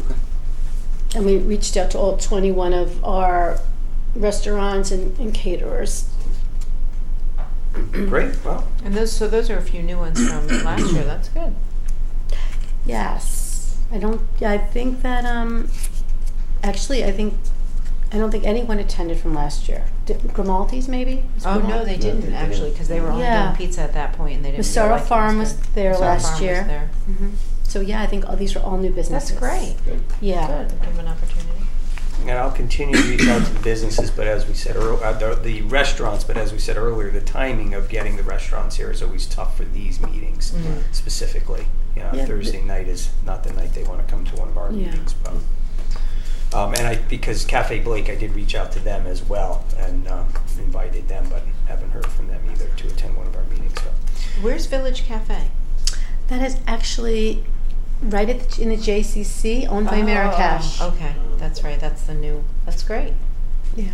and we reached out to all 21 of our restaurants and caterers. Great, well. And those are a few new ones from last year. That's good. Yes, I think that actually I don't think anyone attended from last year. Grimaldi's maybe? Was Oh no, Grimaldi? they didn't actually, because they were only Yeah. doing pizza at that point, and they didn't. Massaro feel like it Farm was good. there Massaro last Farm year. Was there. So yeah, I think all these are all new businesses. That's great. Yeah. Good. Give them an opportunity. And I'll continue to reach out to the businesses, but as we said earlier, the restaurants, but as we said earlier, the timing of getting the restaurants here is always tough for these meetings specifically. Yeah. Thursday night is not the night they want to come to one of our meetings. But, because Cafe Blake, I did reach out to them as well and invited them, but haven't heard from them either to attend one of our meetings. So. Where's Village Cafe? That is actually right in the JCC, owned by Marrakesh. Okay, that's right. That's great. Yeah.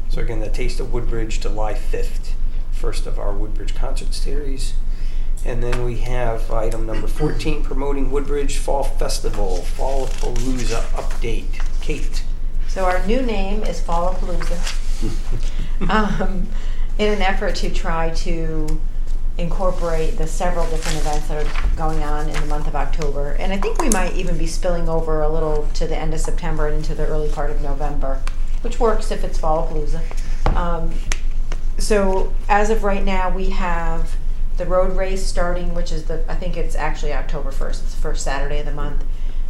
So again, the Taste of Woodbridge, July 5th, first of our Woodbridge concert series. And then we have item number 14, promoting Woodbridge Fall Festival, Fallapalooza update. Kate. So our new name is Fallapalooza. In an effort to try to incorporate the several different events that are going on in the month of October. And I think we might even be spilling over a little to the end of September and into the early part of November, which works if it's Fallapalooza. So as of right now, we have the road race starting, which is I think it's actually October 1st. It's the first Saturday of the month.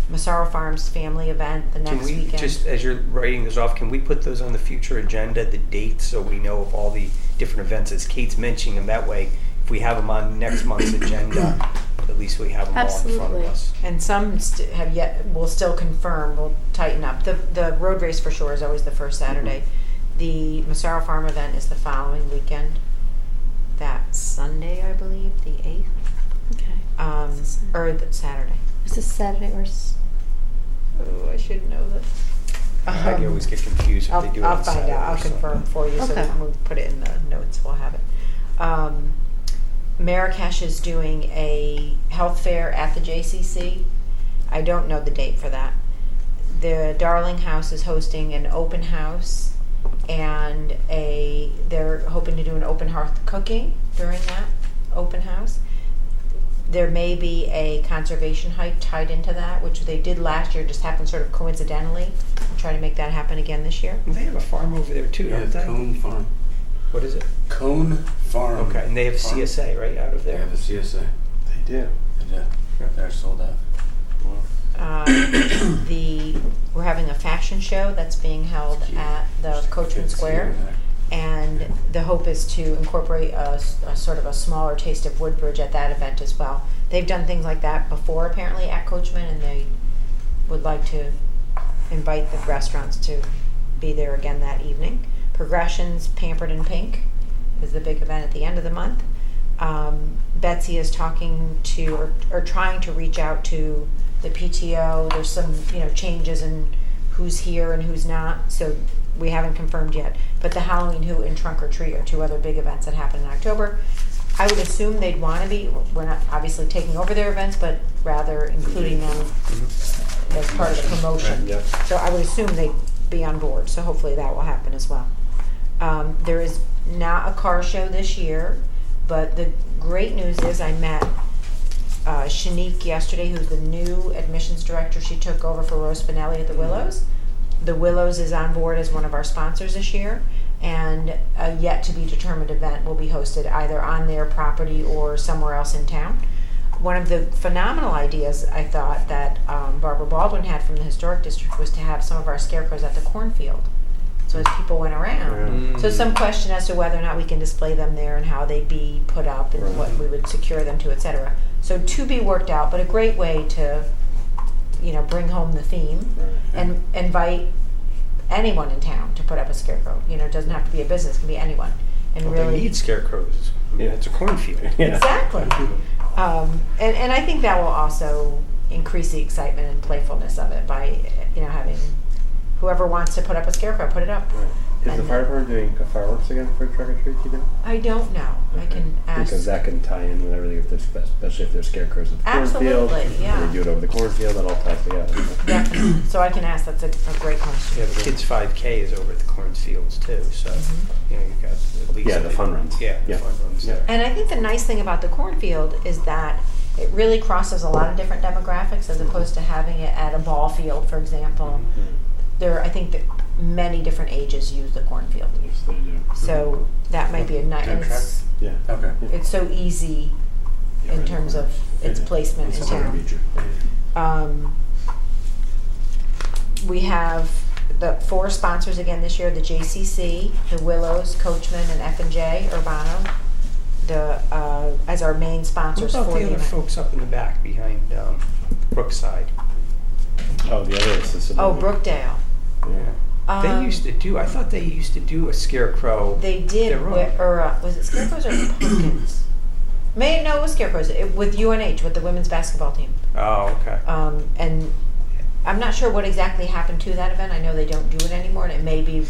Massaro Farms family event the next weekend. Just as you're writing this off, can we put those on the future agenda, the dates, so we know of all the different events as Kate's mentioning them? That way, if we have them on next month's agenda, at least we have them all in front of us. And some we'll still confirm, we'll tighten up. The road race for sure is always the first Saturday. The Massaro Farm event is the following weekend. That Sunday, I believe, the 8th. Okay. Or the Saturday. Is this Saturday or? Oh, I should know this. I always get confused if they do it on I'll find Saturday out. I'll or something. confirm for you, so Okay. we'll put it in the notes. We'll have it. Marrakesh is doing a health fair at the JCC. I don't know the date for that. The Darling House is hosting an open house, and they're hoping to do an open hearth cooking during that open house. There may be a conservation hike tied into that, which they did last year, just happened sort of coincidentally. We'll try to make that happen again this year. And they have a farm over there too, don't they? Cone Farm. What is it? Cone Farm. Okay, and they have Farm. CSA right out of They there. have a CSA. They do. They do. Yeah. They're sold out. We're having a fashion show that's being held at the Coachman Square, and the hope is to incorporate a sort of a smaller Taste of Woodbridge at that event as well. They've done things like that before apparently at Coachman, and they would like to invite the restaurants to be there again that evening. Progressions Pampered in Pink is the big event at the end of the month. Betsy is talking to or trying to reach out to the PTO. There's some changes in who's here and who's not, so we haven't confirmed yet. But the Halloween Hoot and Trunk or Treat are two other big events that happen in October. I would assume they'd want to be. We're not obviously taking over their events, but rather including them as part of the promotion. Right, yeah. So I would assume they'd be on board. So hopefully that will happen as well. There is not a car show this year, but the great news is I met Shanique yesterday, who's the new admissions director. She took over for Rose Spinelli at the Willows. The Willows is on board as one of our sponsors this year, and a yet to be determined event will be hosted either on their property or somewhere else in town. One of the phenomenal ideas I thought that Barbara Baldwin had from the Historic District was to have some of our scarecrows at the cornfield. So as people went around, so some question as to whether or not we can display them there and how they'd be put up and what we would secure them to, etc. So to be worked out, but a great way to, bring home the theme and invite anyone in town to put up a scarecrow. It doesn't have to be a business; it can be anyone. And Well, really they need scarecrows. It's a cornfield. Yeah. exactly. And I think that will also increase the excitement and playfulness of it by having whoever wants to put up a scarecrow put it up. Right. Is the And fire department doing fireworks again for Trick or Treat? You know? I don't know. I can ask. Because that can tie in with everything, especially if there's scarecrows at the cornfield. Absolutely, yeah. They do it over the cornfield, that all ties together. Definitely. So I can ask. That's a great question. Yeah, the kids 5K is over at the cornfields too. So you've got at least the fun runs. Yeah, the Yeah. fun runs Yeah. there. And I think the nice thing about the cornfield is that it really crosses a lot of different demographics as opposed to having it at a ball field, for example. I think that many different ages use the cornfield. Yes, they do. So that might be a nice. Dump truck? Yeah. Okay. It's so easy Yeah, in right. terms of its Yeah. placement It's in a hundred town. meter. We have the 4 sponsors again this year: the JCC, the Willows, Coachman, and F&J Urbano. As our main What sponsors about for the the other event. folks up in the back behind Brookside? Oh, the other assistant. Oh, Brookdale. Yeah. They used to do. I thought they used to do a scarecrow. They did, their own. or was it Scarecrows or Pumpkins? No, it was Scarecrows with UNH, with the women's basketball team. Oh, okay. And I'm not sure what exactly happened to that event. I know they don't do it anymore, and it may be.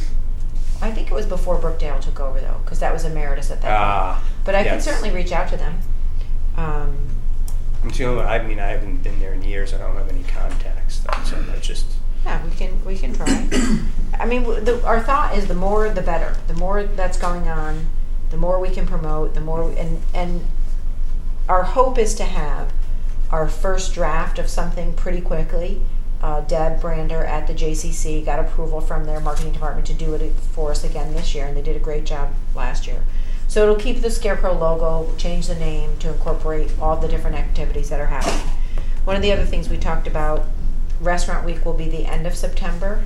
I think it was before Brookdale took over though, because that was emeritus at that point. But I can yes. certainly reach out to them. I mean, I haven't been there in years. I don't have any contacts, so I just. Yeah, we can try. I mean, our thought is the more the better. The more that's going on, the more we can promote. The more and our hope is to have our first draft of something pretty quickly. Deb Brander at the JCC got approval from their marketing department to do it for us again this year, and they did a great job last year. So it'll keep the Scarecrow logo, change the name to incorporate all the different activities that are happening. One of the other things we talked about, Restaurant Week will be the end of September,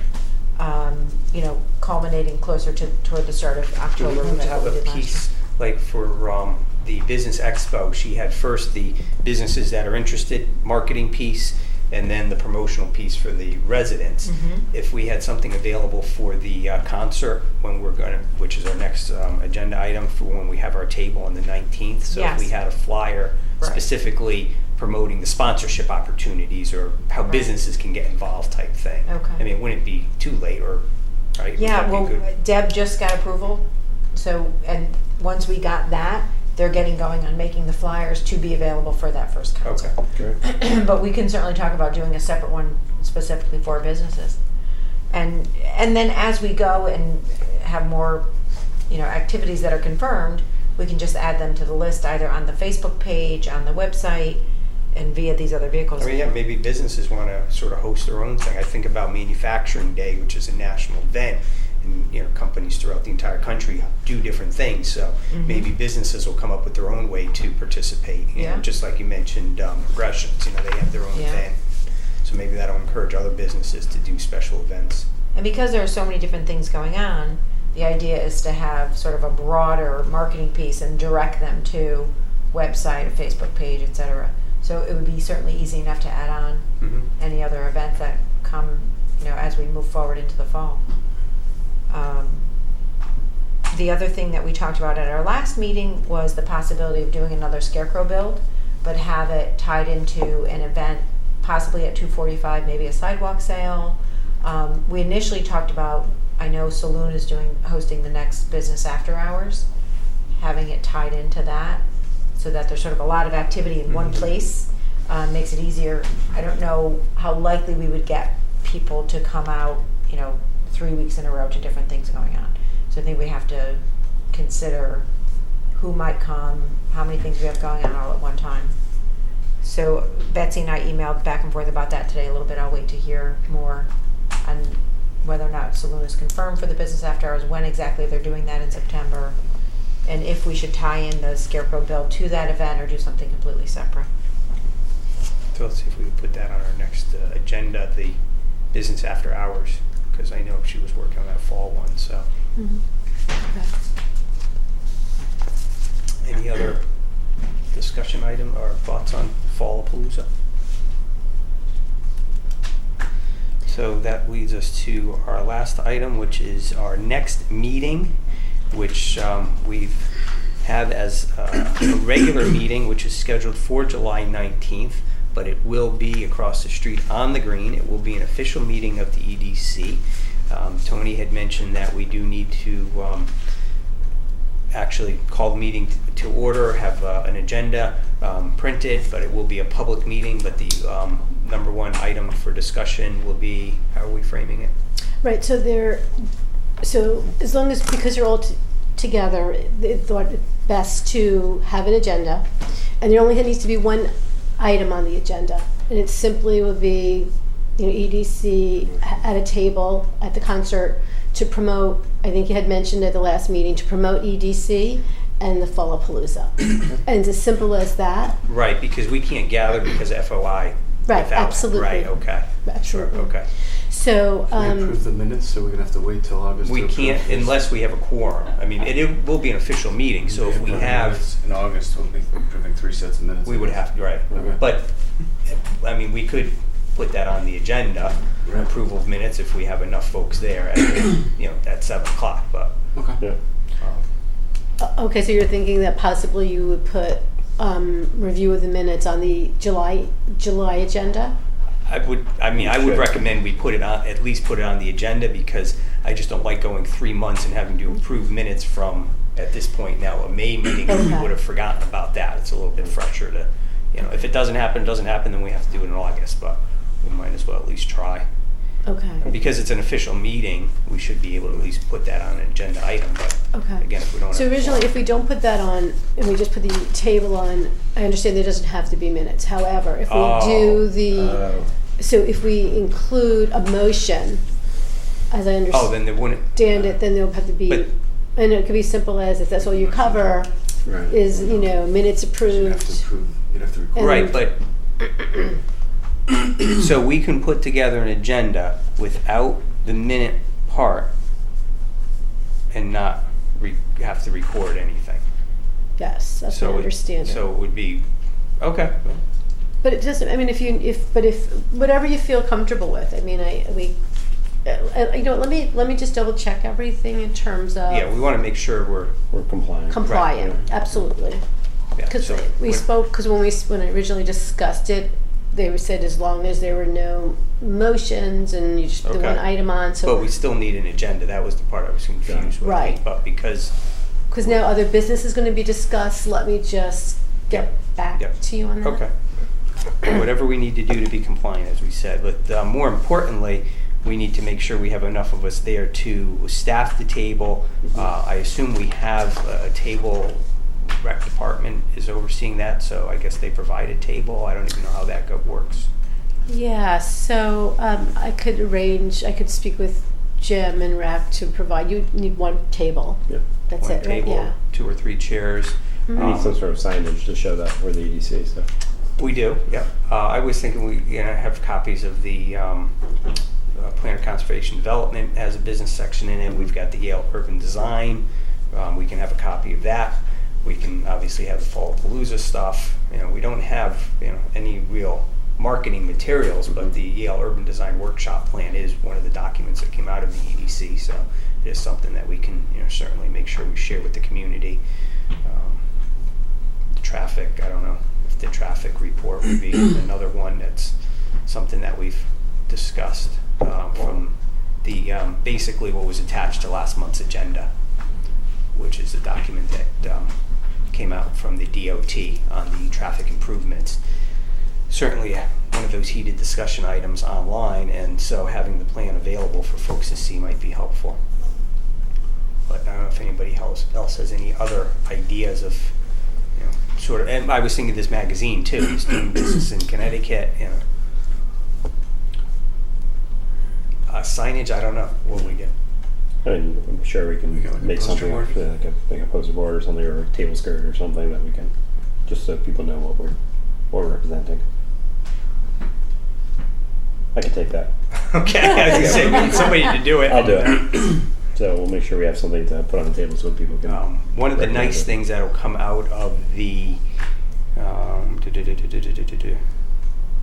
culminating closer toward the start of October. Do we which is have what we a did last piece year. like for the Business Expo? She had first the businesses that are interested, marketing piece, and then the promotional piece for the residents. Mhm. If we had something available for the concert when which is our next agenda item for when we have our table on the 19th. So Yes. if we had a flyer Right. specifically promoting the sponsorship opportunities or how Right. businesses can get involved type thing. Okay. I mean, wouldn't it be too late or, right? Would Yeah, that be well, good? Deb just got approval, and once we got that, they're getting going on making the flyers to be available for that first concert. Okay. Great. But we can certainly talk about doing a separate one specifically for businesses. And then as we go and have more, activities that are confirmed, we can just add them to the list either on the Facebook page, on the website, and via these other vehicles. I mean, yeah, maybe businesses want to sort of host their own thing. I think about Manufacturing Day, which is a national event, and companies throughout the entire country do different things. So Mhm. maybe businesses will come up with their own way to participate. Yeah. Just like you mentioned, Progressions. They have their own Yeah. event. So maybe that'll encourage other businesses to do special events. And because there are so many different things going on, the idea is to have sort of a broader marketing piece and direct them to website, a Facebook page, etc. So it would be certainly easy enough to add on Mm-hmm. any other events that come, as we move forward into the fall. The other thing that we talked about at our last meeting was the possibility of doing another Scarecrow build, but have it tied into an event, possibly at 245, maybe a sidewalk sale. We initially talked about, I know Saloon is hosting the next Business After Hours, having it tied into that, so that there's sort of a lot of activity in one place. Makes it easier. I don't know how likely we would get people to come out, 3 weeks in a row to different things going on. So I think we have to consider who might come, how many things we have going on all at one time. So Betsy and I emailed back and forth about that today a little bit. I'll wait to hear more on whether or not Saloon is confirmed for the Business After Hours, when exactly they're doing that in September, and if we should tie in the Scarecrow build to that event or do something completely separate. So let's see if we can put that on our next agenda, the Business After Hours, because I know she was working on that fall one. So any other discussion item or thoughts on Fallapalooza? So that leads us to our last item, which is our next meeting, which we have as a regular meeting, which is scheduled for July 19th, but it will be across the street on the green. It will be an official meeting of the EDC. Tony had mentioned that we do need to actually call the meeting to order, have an agenda printed, but it will be a public meeting. But the number one item for discussion will be, how are we framing it? Right, so as long as, because you're all together, they thought it best to have an agenda, and there only needs to be one item on the agenda, and it simply would be, EDC at a table at the concert to promote, I think you had mentioned at the last meeting, to promote EDC and the Fallapalooza. And it's as simple as that. Right, because we can't gather because of FOI. Right, without it. absolutely. Right, okay. Absolutely. Sure, okay. So, We approve the minutes, so we're gonna have to wait till August. We to approve can't this. unless we have a quorum. I mean, it will be an official meeting, so if we Approving have, minutes in August, we'll be approving 3 sets of minutes. we would have to, right. Okay. But, I mean, we could put that on the agenda, Right. approval of minutes if we have enough folks there at, at 7 o'clock, but. Okay. Yeah. okay, so you're thinking that possibly you would put review of the minutes on the July agenda? I would Sure. recommend we put it on, at least put it on the agenda, because I just don't like going 3 months and having to approve minutes from, at this point now, a May meeting. We Okay. would have forgotten about that. It's a little bit fresher to, if it doesn't happen, then we have to do it in August, but we might as well at least try. Okay. Because it's an official meeting, we should be able to at least put that on an agenda item, but Okay. again, if we don't have. So originally, if we don't put that on, and we just put the table on, I understand there doesn't have to be minutes. However, if we do so if we include a motion, as I understand then there wouldn't. it, then there'll have to be, But- and it could be simple as, if that's all you cover, Right. is, minutes So you'd have to approved. approve, you'd have to record. Right, but, so we can put together an agenda without the minute part and not have to record anything. Yes, that's what I understand. So it would be, okay. But it doesn't, I mean, if whatever you feel comfortable with, I mean, let me just double check everything in terms of Yeah, we want to make sure We're compliant. compliant, absolutely. yeah, Because so we spoke, because when I originally discussed it, they said as long as there were no motions and you just put the Okay. one item on, But so, we still need an agenda. That was the part I was confused with. Right. But because, because now other business is going to be discussed, let me just get back Yep. to you on that. okay. Whatever we need to do to be compliant, as we said. But more importantly, we need to make sure we have enough of us there to staff the table. I assume we have a table. Rec department is overseeing that, so I guess they provide a table. I don't even know how that works. Yeah, so I could speak with Jim and Rec to provide, you need one table. Yep. That's One it, right? table, Yeah. 2 or 3 chairs. We need some sort of signage to show that we're the EDC, so. We do, yeah. I was thinking we have copies of the Plan of Conservation Development has a business section in it. We've got the Yale Urban Design. We can have a copy of that. We can obviously have the Fall Palooza stuff. We don't have any real marketing materials, but the Yale Urban Design Workshop Plan is one of the documents that came out of the EDC. So it is something that we can certainly make sure we share with the community. Traffic, I don't know if the traffic report would be another one that's something that we've discussed from the basically what was attached to last month's agenda, which is a document that came out from the DOT on the traffic improvements. Certainly one of those heated discussion items online, and so having the plan available for folks to see might be helpful. But I don't know if anybody else has any other ideas of sort of, and I was thinking this magazine too, it's doing business in Connecticut, signage, I don't know what we do. I mean, I'm sure we can We got like a make poster something, board? like a poster board or something, or a table skirt or something that we can, just so people know what we're representing. I can take that. Okay, I was gonna say, we need somebody to do it. I'll do it. So we'll make sure we have something to put on the table so people can. One of the recognize nice it. things that'll come out of the,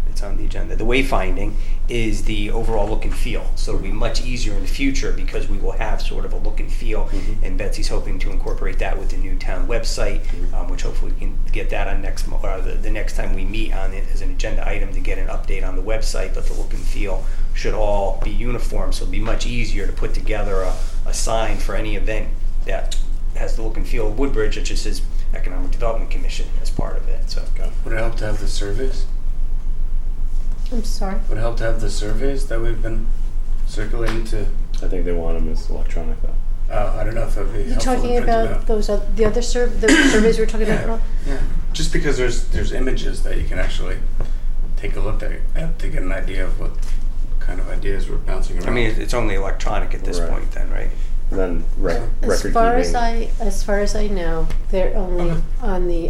it's on the agenda, the wayfinding, is the overall look and feel. So it'll be much easier in the future because we will have sort of a look and feel, and Betsy's hoping to incorporate that with the new town website, which hopefully we can get that on the next time we meet on it as an agenda item to get an update on the website. But the look and feel should all be uniform, so it'll be much easier to put together a sign for any event that has the look and feel of Woodbridge, which is his Economic Development Commission as part of it. So Would it help to have the surveys? I'm sorry? Would it help to have the surveys that we've been circulating to? I think they want them as electronic though. I don't know if that'd be You're helpful to talking print them about out. those, the other the surveys we were talking about? Yeah, just because there's images that you can actually take a look at to get an idea of what kind of ideas we're bouncing around. I mean, it's only electronic at this Right. point then, right? And then record keeping. As far as I know, they're only on the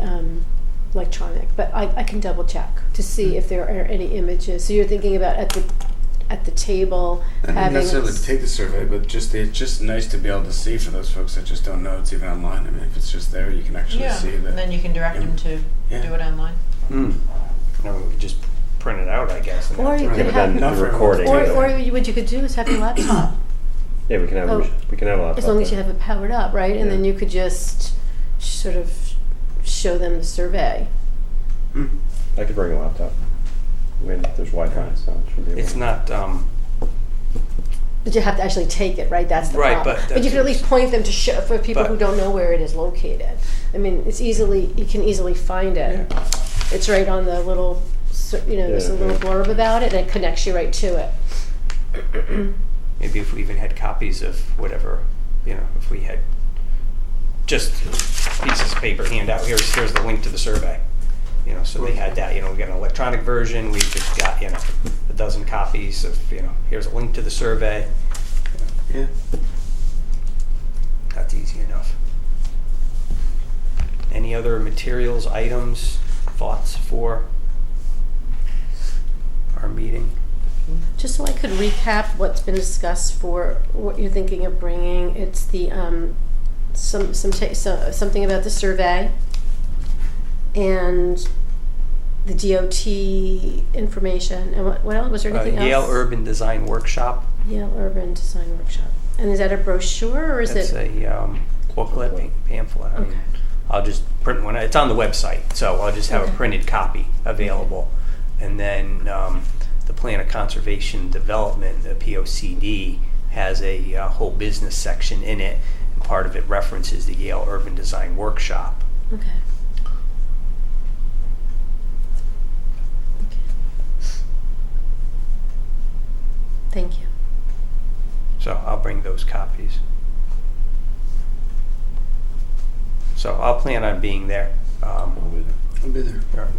electronic, but I can double check to see if there are any images. So you're thinking about at the at the table, Not having. necessarily to take the survey, but it's just nice to be able to see for those folks that just don't know it's even online. I mean, if it's just there, you can actually Yeah, see that. and then you can direct them to Yeah. do it online. No, we could just print it out, I guess. and Or have to you run could it. but then Not the for recording. Or is- what you could do is have your laptop, yeah, we can have Oh. we can have a laptop. as long as you there. have it powered up, right? And then Yeah. you could just sort of show them the survey. I could bring a laptop. I mean, there's Wi-Fi, so it should be. able It's to- not, But you have to actually take it, right? That's the Right, problem. but you that's can at least point them to show for people But- who don't know where it is located. I mean, you can easily find it. Yeah. It's right on the little, there's a Yeah, little yeah. blurb about it, and it connects you right to it. maybe if we even had copies of whatever, if we had just pieces of paper hand out, here's the link to the survey. So they had that, we got an electronic version, we just got, a dozen copies of, here's a link to the survey. Yeah. That's easy enough. Any other materials, items, thoughts for our meeting? Just so I could recap what's been discussed for what you're thinking of bringing, it's the something about the survey and the DOT information, and what else? Was there anything else? Yale Urban Design Workshop. Yale Urban Design Workshop. And is that a brochure or is It's it? a booklet, pamphlet. I mean, Okay. I'll just print one. It's on the website, so I'll just have a Okay. printed copy available. And then the Plan of Conservation Development, the POCD, has a whole business section in it. And part of it references the Yale Urban Design Workshop. Okay. Thank you. So I'll bring those copies. So I'll plan on being there. I'll be there.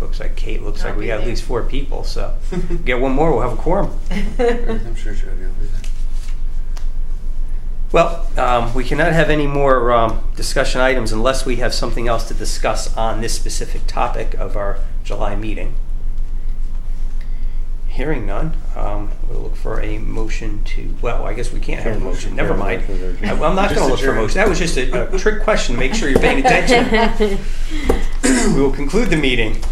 Looks like Kate, I'll like we be got at there. least 4 people, so get one more, we'll have a quorum. I'm sure Jody will be there. Well, we cannot have any more discussion items unless we have something else to discuss on this specific topic of our July meeting. Hearing none, we'll look for a motion to, well, I guess we can't have a motion, never mind. I'm not going to look for a motion. That was just a trick question, make sure you're paying attention. We will conclude the meeting.